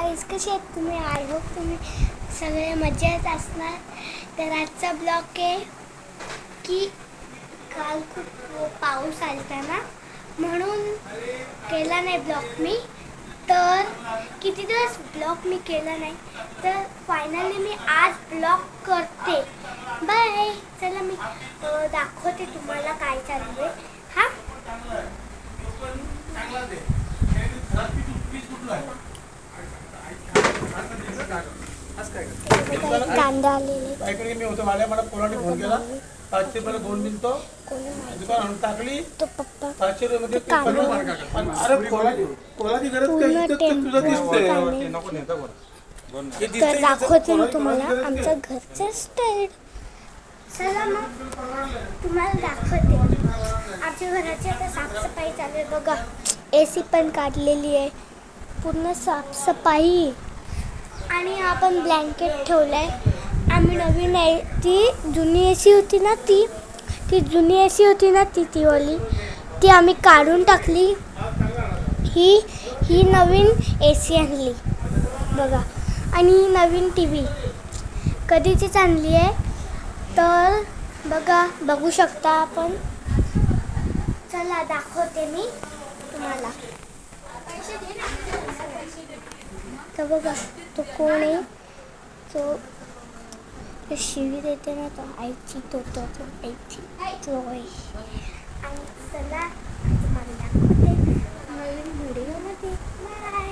Guys, कसे आहेत तुम्ही? आय होप तुम्ही सगळे मजेत असणार. तर आजचा ब्लॉग आहे की काल खूप पाऊस आलता ना, म्हणून केला नाही ब्लॉग मी. तर किती दिवस ब्लॉग मी केला नाही, तर फायनली मी आज ब्लॉग करते. बाय. चला मी दाखवते तुम्हाला काय चालू आहे. हा, कांदा आलेले मी होतो मला पोराने फोन केला. 500 रुपयाला 2 मिळतो दुकान आणून टाकली. तो पप्पा 500 रुपये अरे कोणाची गरज काय? तुझं दिसतंय. तर दाखवते मी तुम्हाला आमच्या घरचं स्टाईल. चला मग तुम्हाला दाखवते. आमच्या घराची आता साफसफाई चालू आहे बघा. AC पण काढलेली आहे, पूर्ण साफसफाई. आणि आपण ब्लँकेट ठेवलाय. आम्ही नवीन आहे, ती जुनी AC होती ना, ती जुनी AC होती ना, ती वाली ती आम्ही काढून टाकली. ही नवीन AC आणली बघा. आणि नवीन TV कधीचीच आणली आहे. तर बघू शकता आपण. चला दाखवते मी तुम्हाला. तर बघा, तो कोण आहे? तो शिवी देते ना, तो आईची. तो आईची तो आहे. आणि चला तुम्हाला दाखवते नवीन व्हिडिओमध्ये. बाय.